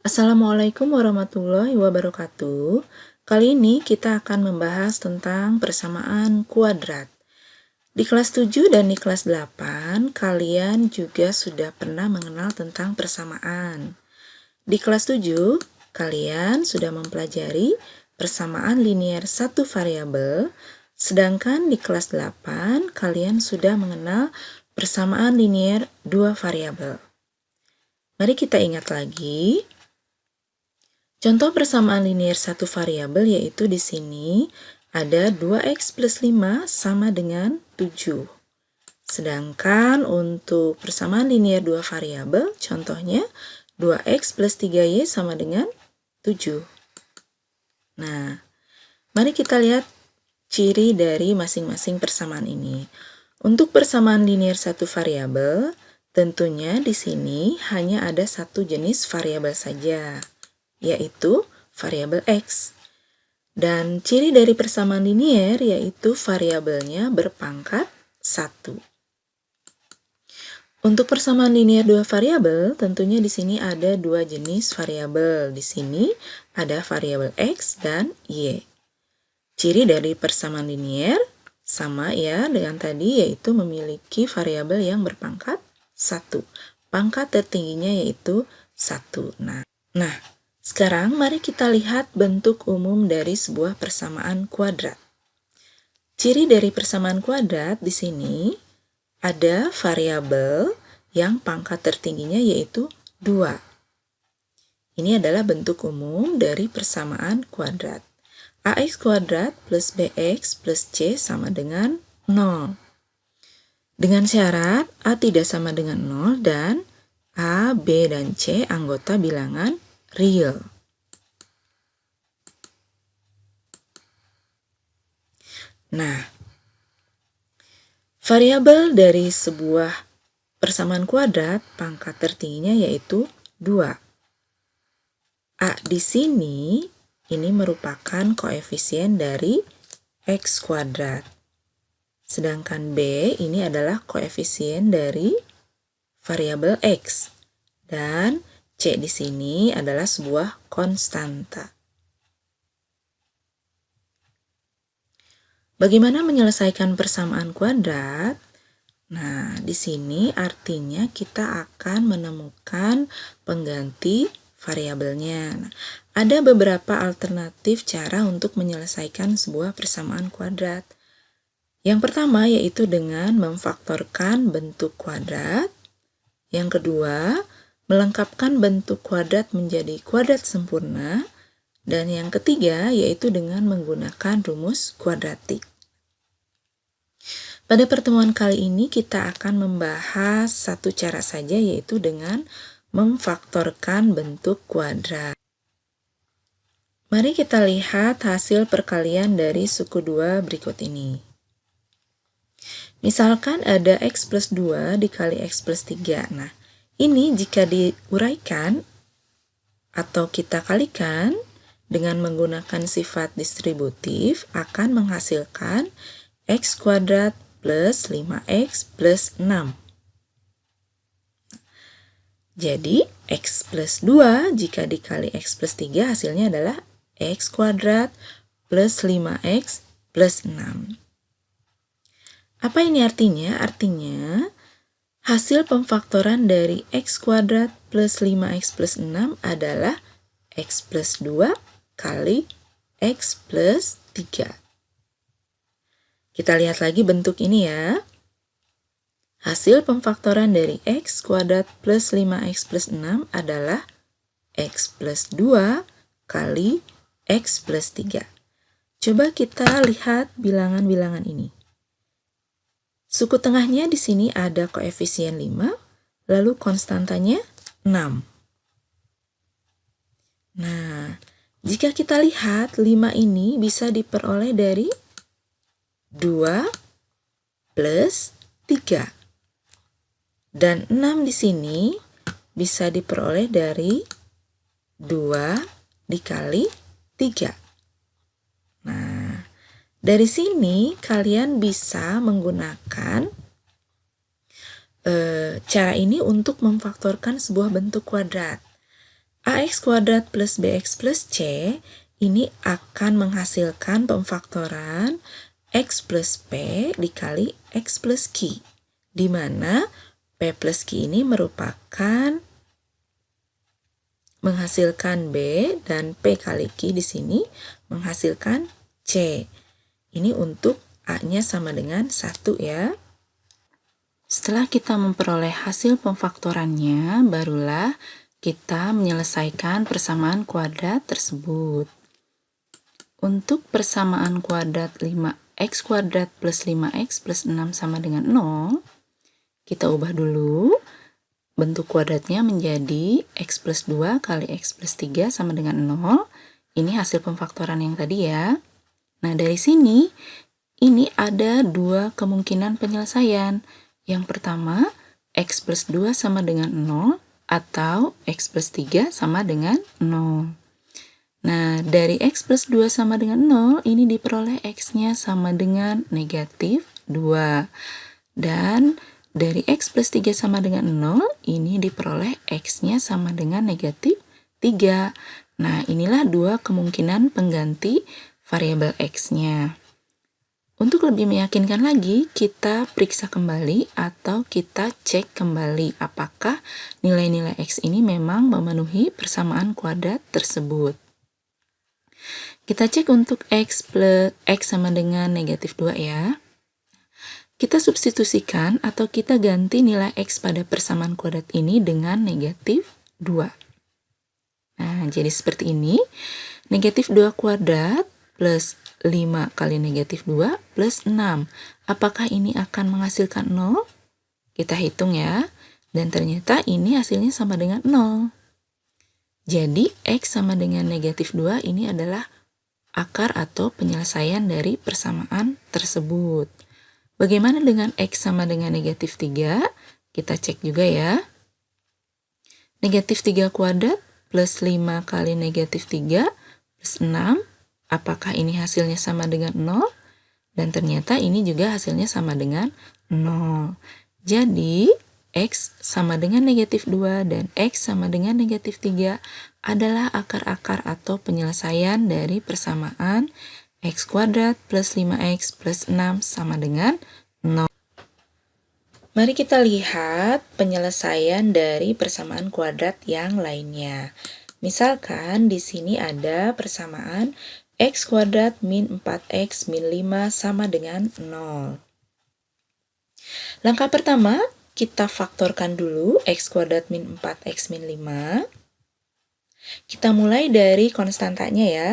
Assalamualaikum warahmatullahi wabarakatuh. Kali ini kita akan membahas tentang persamaan kuadrat. Di kelas 7 dan di kelas 8, kalian juga sudah pernah mengenal tentang persamaan. Di kelas 7, kalian sudah mempelajari persamaan linier satu variabel, sedangkan di kelas 8, kalian sudah mengenal persamaan linier dua variabel. Mari kita ingat lagi. Contoh persamaan linier satu variabel yaitu di sini ada 2x plus 5 sama dengan 7. Sedangkan untuk persamaan linier dua variabel, contohnya 2x plus 3y sama dengan 7. Nah, mari kita lihat ciri dari masing-masing persamaan ini. Untuk persamaan linier satu variabel, tentunya di sini hanya ada satu jenis variabel saja, yaitu variabel X. Dan ciri dari persamaan linier yaitu variabelnya berpangkat 1. Untuk persamaan linier dua variabel, tentunya di sini ada dua jenis variabel. Di sini ada variabel X dan Y. Ciri dari persamaan linier sama ya dengan tadi, yaitu memiliki variabel yang berpangkat 1. Pangkat tertingginya yaitu 1. Nah, sekarang mari kita lihat bentuk umum dari sebuah persamaan kuadrat. Ciri dari persamaan kuadrat di sini ada variabel yang pangkat tertingginya yaitu 2. Ini adalah bentuk umum dari persamaan kuadrat. AX kuadrat plus BX plus C sama dengan 0. Dengan syarat A tidak sama dengan 0 dan A, B, dan C anggota bilangan real. Nah, variabel dari sebuah persamaan kuadrat pangkat tertingginya yaitu 2. A di sini ini merupakan koefisien dari X kuadrat. Sedangkan B ini adalah koefisien dari variabel X. Dan C di sini adalah sebuah konstanta. Bagaimana menyelesaikan persamaan kuadrat? Nah, di sini artinya kita akan menemukan pengganti variabelnya. Nah, ada beberapa alternatif cara untuk menyelesaikan sebuah persamaan kuadrat. Yang pertama yaitu dengan memfaktorkan bentuk kuadrat. Yang kedua, melengkapkan bentuk kuadrat menjadi kuadrat sempurna. Dan yang ketiga yaitu dengan menggunakan rumus kuadratik. Pada pertemuan kali ini kita akan membahas satu cara saja, yaitu dengan memfaktorkan bentuk kuadrat. Mari kita lihat hasil perkalian dari suku 2 berikut ini. Misalkan ada X plus 2 dikali X plus 3. Nah, ini jika diuraikan atau kita kalikan dengan menggunakan sifat distributif akan menghasilkan X kuadrat plus 5x plus 6. Jadi, X plus 2 jika dikali X plus 3 hasilnya adalah X kuadrat plus 5x plus 6. Apa ini artinya? Artinya, hasil pemfaktoran dari X kuadrat plus 5x plus 6 adalah X plus 2 kali X plus 3. Kita lihat lagi bentuk ini ya. Hasil pemfaktoran dari X kuadrat plus 5X plus 6 adalah X plus 2 kali X plus 3. Coba kita lihat bilangan-bilangan ini. Suku tengahnya di sini ada koefisien 5, lalu konstantanya 6. Nah, jika kita lihat 5 ini bisa diperoleh dari 2 plus 3. Dan 6 di sini bisa diperoleh dari 2 dikali 3. Nah, dari sini kalian bisa menggunakan cara ini untuk memfaktorkan sebuah bentuk kuadrat. AX kuadrat plus BX plus C ini akan menghasilkan pemfaktoran X plus P dikali X plus Q, di mana P plus Q ini merupakan menghasilkan B dan P kali Q di sini menghasilkan C. Ini untuk A-nya sama dengan 1 ya. Setelah kita memperoleh hasil pemfaktorannya, barulah kita menyelesaikan persamaan kuadrat tersebut. Untuk persamaan kuadrat 5x kuadrat plus 5x plus 6 sama dengan 0, kita ubah dulu. Bentuk kuadratnya menjadi x plus 2 kali x plus 3 sama dengan 0. Ini hasil pemfaktoran yang tadi ya. Nah, dari sini, ini ada dua kemungkinan penyelesaian. Yang pertama, x plus 2 sama dengan 0 atau x plus 3 sama dengan 0. Nah, dari x plus 2 sama dengan 0, ini diperoleh x-nya sama dengan negatif 2. Dan dari x plus 3 sama dengan 0, ini diperoleh x-nya sama dengan negatif 3. Nah, inilah dua kemungkinan pengganti variabel x-nya. Untuk lebih meyakinkan lagi, kita periksa kembali atau kita cek kembali apakah nilai-nilai x ini memang memenuhi persamaan kuadrat tersebut. Kita cek untuk x sama dengan negatif 2 ya. Kita substitusikan atau kita ganti nilai x pada persamaan kuadrat ini dengan negatif 2. Nah, jadi seperti ini. Negatif 2 kuadrat plus 5 kali negatif 2 plus 6. Apakah ini akan menghasilkan 0? Kita hitung ya. Dan ternyata ini hasilnya sama dengan 0. Jadi, x sama dengan negatif 2 ini adalah akar atau penyelesaian dari persamaan tersebut. Bagaimana dengan x sama dengan negatif 3? Kita cek juga ya. Negatif 3 kuadrat plus 5 kali negatif 3 plus 6. Apakah ini hasilnya sama dengan 0? Dan ternyata ini juga hasilnya sama dengan 0. Jadi, x sama dengan negatif 2 dan x sama dengan negatif 3 adalah akar-akar atau penyelesaian dari persamaan x kuadrat plus 5x plus 6 sama dengan 0. Mari kita lihat penyelesaian dari persamaan kuadrat yang lainnya. Misalkan di sini ada persamaan x kuadrat min 4x min 5 sama dengan 0. Langkah pertama, kita faktorkan dulu x kuadrat min 4x min 5. Kita mulai dari konstantanya ya.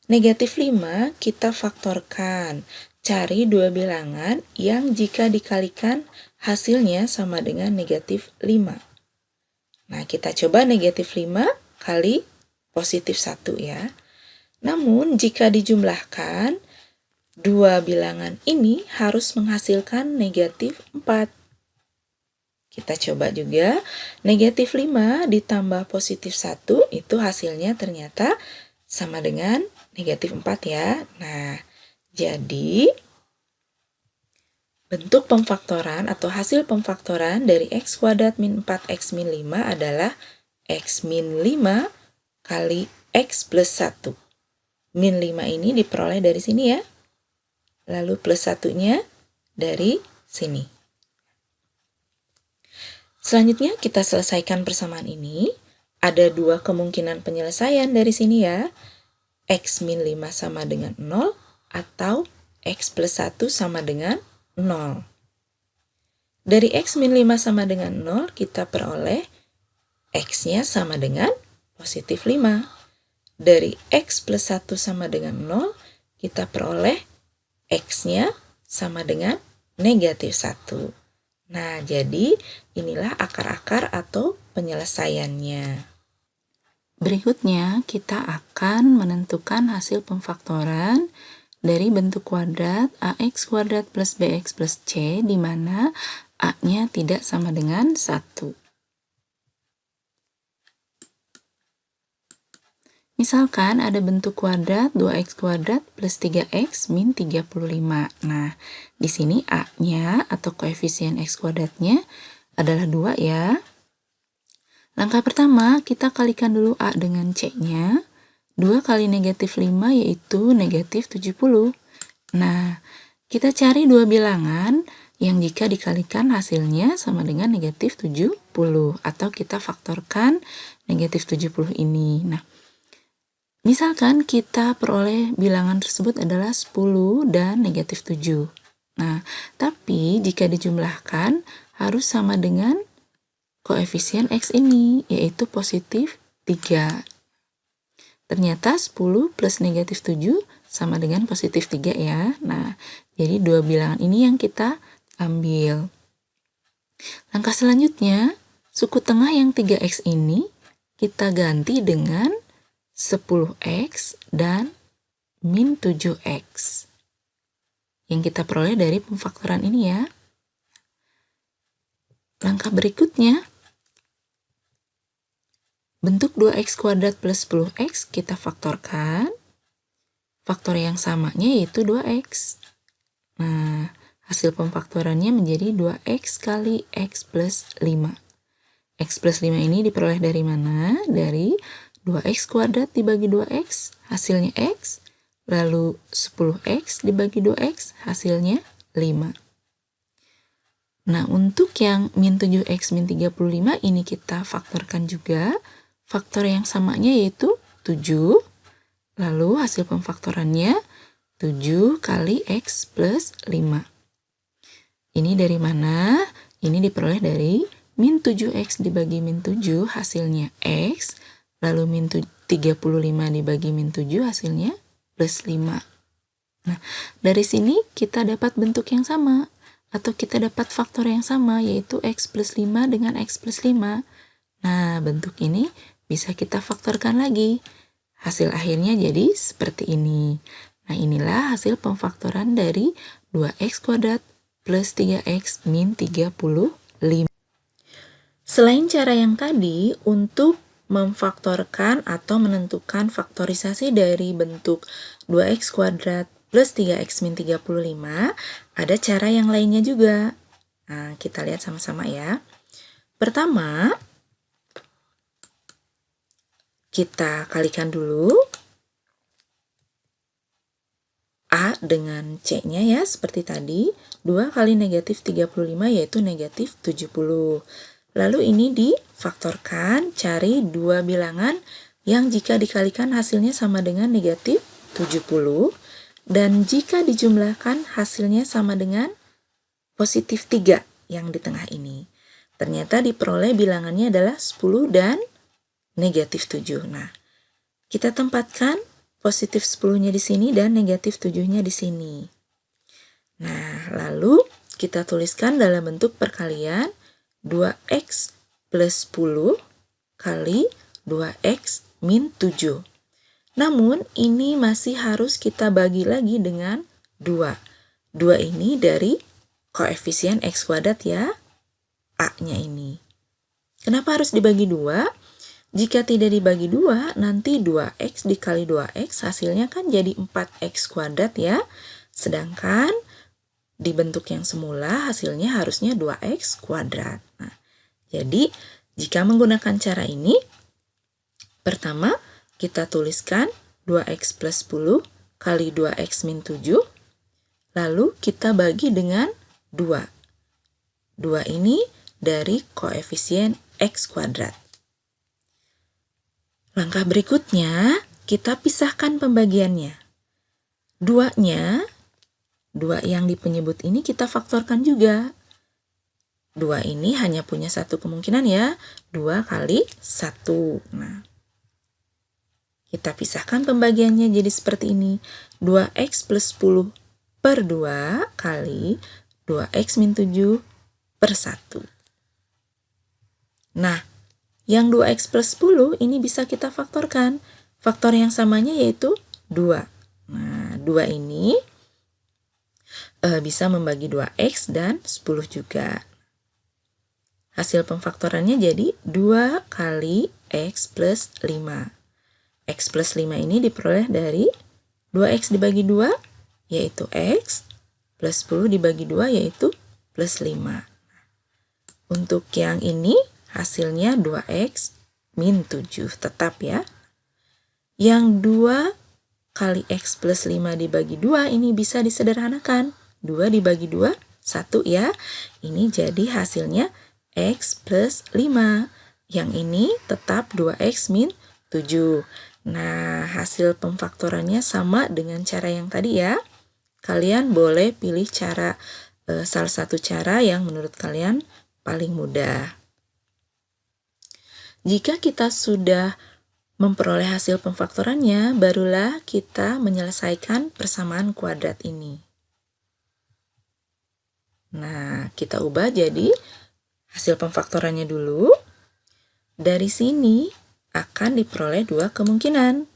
Negatif 5 kita faktorkan. Cari dua bilangan yang jika dikalikan hasilnya sama dengan negatif 5. Nah, kita coba negatif 5 kali positif 1 ya. Namun, jika dijumlahkan, dua bilangan ini harus menghasilkan negatif 4. Kita coba juga, negatif 5 ditambah positif 1 itu hasilnya ternyata sama dengan negatif 4 ya. Nah, jadi bentuk pemfaktoran atau hasil pemfaktoran dari x kuadrat min 4x min 5 adalah x min 5 kali x plus 1. Min 5 ini diperoleh dari sini ya. Lalu plus 1-nya dari sini. Selanjutnya kita selesaikan persamaan ini. Ada dua kemungkinan penyelesaian dari sini ya. X min 5 sama dengan 0 atau X plus 1 sama dengan 0. Dari X min 5 sama dengan 0 kita peroleh X-nya sama dengan positif 5. Dari X plus 1 sama dengan 0 kita peroleh X-nya sama dengan negatif 1. Nah, jadi inilah akar-akar atau penyelesaiannya. Berikutnya, kita akan menentukan hasil pemfaktoran dari bentuk kuadrat ax kuadrat plus bx plus c, di mana a-nya tidak sama dengan 1. Misalkan ada bentuk kuadrat 2x kuadrat plus 3x min 35. Nah, di sini a-nya atau koefisien x kuadratnya adalah 2 ya. Langkah pertama, kita kalikan dulu A dengan C-nya. 2 kali negatif 5 yaitu negatif 70. Nah, kita cari dua bilangan yang jika dikalikan hasilnya sama dengan negatif 70. Atau kita faktorkan negatif 70 ini. Nah, misalkan kita peroleh bilangan tersebut adalah 10 dan negatif 7. Nah, tapi jika dijumlahkan harus sama dengan koefisien X ini, yaitu positif 3. Ternyata 10 plus negatif 7 sama dengan positif 3 ya. Nah, jadi dua bilangan ini yang kita ambil. Langkah selanjutnya, suku tengah yang 3X ini kita ganti dengan 10X dan min 7X. Yang kita peroleh dari pemfaktoran ini ya. Langkah berikutnya, bentuk 2x kuadrat plus 10x kita faktorkan. Faktor yang samanya yaitu 2x. Nah, hasil pemfaktorannya menjadi 2x kali x plus 5. X plus 5 ini diperoleh dari mana? Dari 2x kuadrat dibagi 2x, hasilnya x. Lalu 10x dibagi 2x, hasilnya 5. Nah, untuk yang min 7x min 35 ini kita faktorkan juga. Faktor yang samanya yaitu 7. Lalu hasil pemfaktorannya 7 kali x plus 5. Ini dari mana? Ini diperoleh dari min 7x dibagi min 7 hasilnya x. Lalu min 35 dibagi min 7 hasilnya plus 5. Nah, dari sini kita dapat bentuk yang sama. Atau kita dapat faktor yang sama yaitu x plus 5 dengan x plus 5. Nah, bentuk ini bisa kita faktorkan lagi. Hasil akhirnya jadi seperti ini. Nah, inilah hasil pemfaktoran dari 2x kuadrat plus 3x min 35. Selain cara yang tadi, untuk memfaktorkan atau menentukan faktorisasi dari bentuk 2x kuadrat plus 3x min 35, ada cara yang lainnya juga. Nah, kita lihat sama-sama ya. Pertama, kita kalikan dulu A dengan C-nya ya, seperti tadi. 2 kali negatif 35 yaitu negatif 70. Lalu ini difaktorkan, cari dua bilangan yang jika dikalikan hasilnya sama dengan negatif 70. Dan jika dijumlahkan hasilnya sama dengan positif 3 yang di tengah ini. Ternyata diperoleh bilangannya adalah 10 dan negatif 7. Nah, kita tempatkan positif 10-nya di sini dan negatif 7-nya di sini. Nah, lalu kita tuliskan dalam bentuk perkalian 2x plus 10 kali 2x min 7. Namun, ini masih harus kita bagi lagi dengan 2. 2 ini dari koefisien x kuadrat ya, A-nya ini. Kenapa harus dibagi 2? Jika tidak dibagi 2, nanti 2x dikali 2x hasilnya kan jadi 4x kuadrat ya. Sedangkan di bentuk yang semula hasilnya harusnya 2x kuadrat. Nah, jadi jika menggunakan cara ini, pertama kita tuliskan 2x plus 10 kali 2x min 7. Lalu kita bagi dengan 2. 2 ini dari koefisien x kuadrat. Langkah berikutnya, kita pisahkan pembagiannya. 2-nya, 2 yang di penyebut ini kita faktorkan juga. 2 ini hanya punya satu kemungkinan ya, 2 kali 1. Nah, kita pisahkan pembagiannya jadi seperti ini. 2x plus 10 per 2 kali 2x min 7 per 1. Nah, yang 2x plus 10 ini bisa kita faktorkan. Faktor yang samanya yaitu 2. Nah, 2 ini bisa membagi 2x dan 10 juga. Hasil pemfaktorannya jadi 2 kali x plus 5. X plus 5 ini diperoleh dari 2x dibagi 2 yaitu x, plus 10 dibagi 2 yaitu plus 5. Untuk yang ini hasilnya 2x min 7, tetap ya. Yang 2 kali x plus 5 dibagi 2 ini bisa disederhanakan. 2 dibagi 2, 1 ya. Ini jadi hasilnya x plus 5. Yang ini tetap 2x min 7. Nah, hasil pemfaktorannya sama dengan cara yang tadi ya. Kalian boleh pilih salah satu cara yang menurut kalian paling mudah. Jika kita sudah memperoleh hasil pemfaktorannya, barulah kita menyelesaikan persamaan kuadrat ini. Nah, kita ubah jadi hasil pemfaktorannya dulu. Dari sini akan diperoleh dua kemungkinan,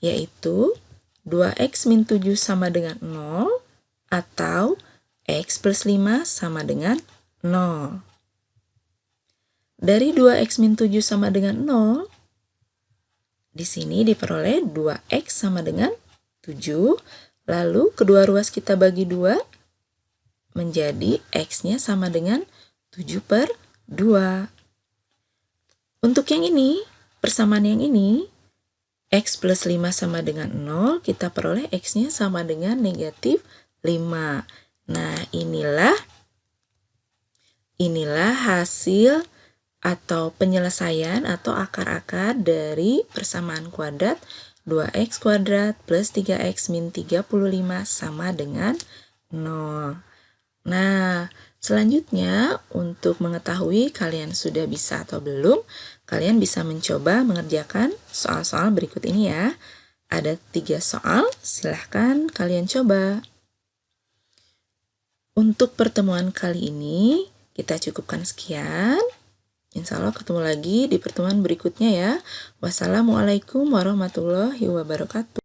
yaitu 2x min 7 sama dengan 0 atau x plus 5 sama dengan 0. Dari 2x min 7 sama dengan 0, di sini diperoleh 2x sama dengan 7, lalu kedua ruas kita bagi 2, menjadi x-nya sama dengan 7/2. Untuk yang ini, persamaan yang ini, x plus 5 sama dengan 0, kita peroleh x-nya sama dengan negatif 5. Nah, inilah hasil atau penyelesaian atau akar-akar dari persamaan kuadrat 2x kuadrat plus 3x min 35 sama dengan 0. Nah, selanjutnya untuk mengetahui kalian sudah bisa atau belum, kalian bisa mencoba mengerjakan soal-soal berikut ini ya. Ada 3 soal, silahkan kalian coba. Untuk pertemuan kali ini, kita cukupkan sekian. Insya Allah ketemu lagi di pertemuan berikutnya ya. Wassalamualaikum warahmatullahi wabarakatuh.